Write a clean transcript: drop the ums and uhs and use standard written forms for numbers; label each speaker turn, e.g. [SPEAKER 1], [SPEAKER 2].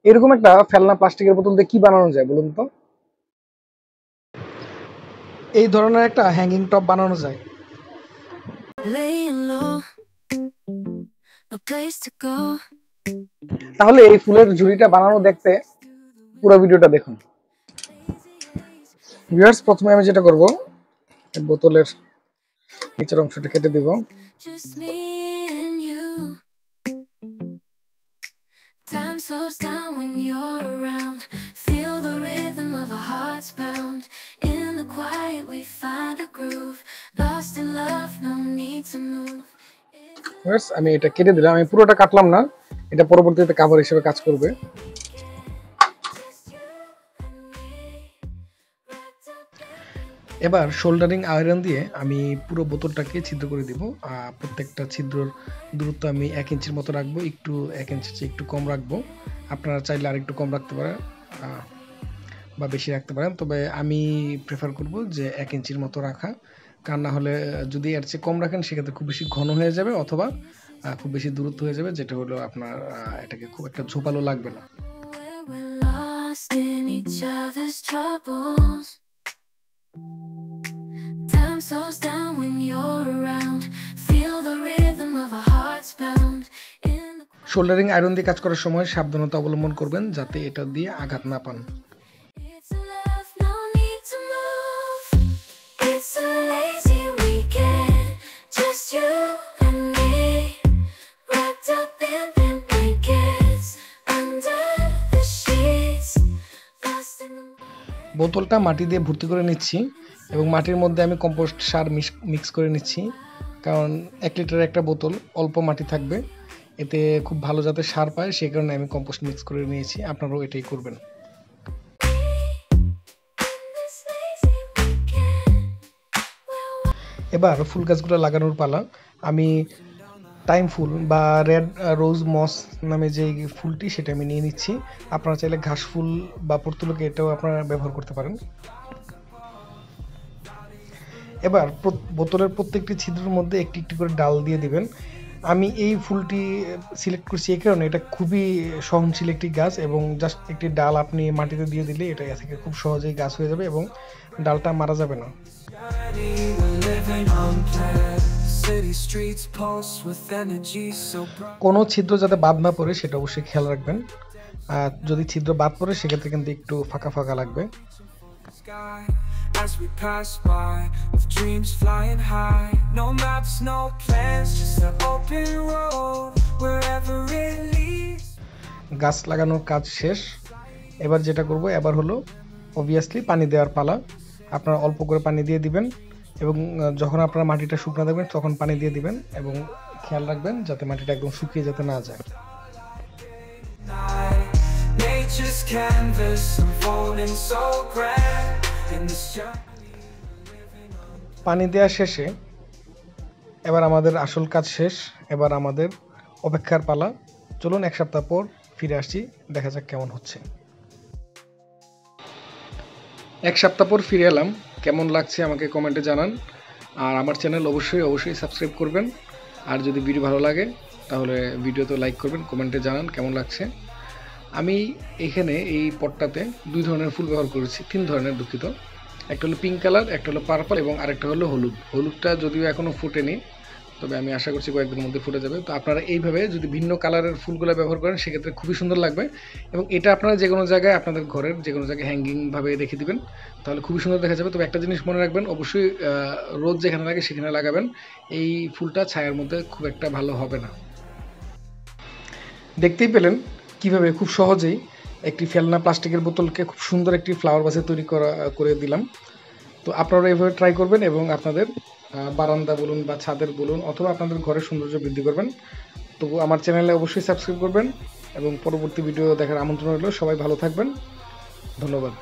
[SPEAKER 1] এরকম একটা ফেলনা প্লাস্টিকের বোতল দিয়ে কি বানানো যায় বলুন তো? এই ধরনের একটা হ্যাঙ্গিং টপ বানানো যায়। তাহলে এই ফুলের ঝুড়িটা বানানো দেখতে পুরো ভিডিওটা দেখুন। ভিউয়ার্স, প্রথমে আমি যেটা করব, বোতলের নিচের অংশটা কেটে দিব। আমি এটা কেটে দিলাম, আমি পুরোটা কাটলাম না, এটা পরবর্তীতে কভার হিসেবে কাজ করবে। এবার শোল্ডারিং আয়রন দিয়ে আমি পুরো বোতলটাকে ছিদ্র করে দিব। প্রত্যেকটা ছিদ্রর দূরত্ব আমি 1 ইঞ্চির মতো রাখবো, একটু 1 ইঞ্চির চেয়ে একটু কম রাখবো। আপনারা চাইলে আর একটু কম রাখতে পারেন বা বেশি রাখতে পারেন, তবে আমি প্রেফার করব যে 1 ইঞ্চির মতো রাখা। কারণ না হলে যদি এর চেয়ে কম রাখেন সেক্ষেত্রে খুব বেশি ঘন হয়ে যাবে অথবা খুব বেশি দূরত্ব হয়ে যাবে, যেটা হলো আপনার এটাকে খুব একটা ঝোপালো লাগবে না। শোল্ডারিং আয়রন দিয়ে কাজ করার সময় সাবধানতা অবলম্বন করবেন যাতে এটা দিয়ে আঘাত না পান। বোতলটা মাটি দিয়ে ভর্তি করে নিচ্ছি এবং মাটির মধ্যে আমি কম্পোস্ট সার মিক্স করে নিচ্ছি, কারণ 1 লিটারের একটা বোতল, অল্প মাটি থাকবে, এতে খুব ভালো যাতে সার পায় সেই কারণে আমি কম্পোস্ট মিক্স করে নিয়েছি। আপনারাও এটাই করবেন। এবার ফুল গাছগুলো লাগানোর পালা। আমি টাইম ফুল বা রেড রোজ মস নামে যে ফুলটি সেটা আমি নিয়ে নিচ্ছি। আপনারা চাইলে ঘাস ফুল বা পর্তুলকে এটাও আপনারা ব্যবহার করতে পারেন। এবার বোতলের প্রত্যেকটি ছিদ্রের মধ্যে একটি একটি করে ডাল দিয়ে দিবেন। আমি এই ফুলটি সিলেক্ট করছি এই কারণে এটা খুবই সহনশীল একটি গাছ এবং জাস্ট একটি ডাল আপনি মাটিতে দিয়ে দিলে এটা থেকে খুব সহজেই গাছ হয়ে যাবে এবং ডালটা মারা যাবে না। কোনো ছিদ্র যাতে বাদ না পড়ে সেটা অবশ্যই খেয়াল রাখবেন। যদি ছিদ্র বাদ পড়ে সেক্ষেত্রে কিন্তু একটু ফাঁকা ফাঁকা লাগবে। As we pass by with dreams flying high, no maps, no plans, just an open road wherever it leads. গাছ লাগানোর কাজ শেষ। এবার যেটা করব এবার হলো অবভিয়াসলি পানি দেওয়ার পালা। আপনারা অল্প করে পানি দিয়ে দিবেন এবং যখন আপনারা মাটিটা শুকনো দেখবেন তখন পানি দিয়ে দিবেন এবং খেয়াল রাখবেন যাতে মাটিটা একদম শুকিয়ে যেতে না যায়। পানি দেওয়া শেষে এবার আমাদের আসল কাজ শেষ। এবার আমাদের অপেক্ষার পালা। চলুন 1 সপ্তাহ পর ফিরে আসছি, দেখা যাক কেমন হচ্ছে। 1 সপ্তাহ পর ফিরে এলাম, কেমন লাগছে আমাকে কমেন্টে জানান। আর আমার চ্যানেল অবশ্যই সাবস্ক্রাইব করবেন। আর যদি ভিডিও ভালো লাগে তাহলে ভিডিওতে লাইক করবেন, কমেন্টে জানান কেমন লাগছে। আমি এখানে এই পটটাতে 2 ধরনের ফুল ব্যবহার করেছি, 3 ধরনের, দুঃখিত। একটা হলো পিঙ্ক কালার, একটা হলো পার্পল এবং আরেকটা হলো হলুদ। হলুদটা যদিও এখনও ফুটেনি, তবে আমি আশা করছি কয়েকদিনের মধ্যে ফুটে যাবে। তো আপনারা এইভাবে যদি ভিন্ন কালারের ফুলগুলো ব্যবহার করেন সেক্ষেত্রে খুবই সুন্দর লাগবে এবং এটা আপনারা যে কোনো জায়গায় আপনাদের ঘরের যে কোনো জায়গায় হ্যাঙ্গিংভাবে রেখে দিবেন, তাহলে খুবই সুন্দর দেখা যাবে। তবে একটা জিনিস মনে রাখবেন, অবশ্যই রোদ যেখানে লাগে সেখানে লাগাবেন। এই ফুলটা ছায়ার মধ্যে খুব একটা ভালো হবে না। দেখতেই পেলেন কিভাবে খুব সহজেই একটি ফেলনা প্লাস্টিকের বোতলকে খুব সুন্দর একটি ফ্লাওয়ার ভাসে তৈরি করে দিলাম। তো আপনারা এইভাবে ট্রাই করবেন এবং আপনাদের বারান্দা বলুন বা ছাদের বলুন অথবা আপনাদের ঘরের সৌন্দর্য বৃদ্ধি করবেন। তো আমার চ্যানেলে অবশ্যই সাবস্ক্রাইব করবেন এবং পরবর্তী ভিডিও দেখার আমন্ত্রণ রইল। সবাই ভালো থাকবেন, ধন্যবাদ।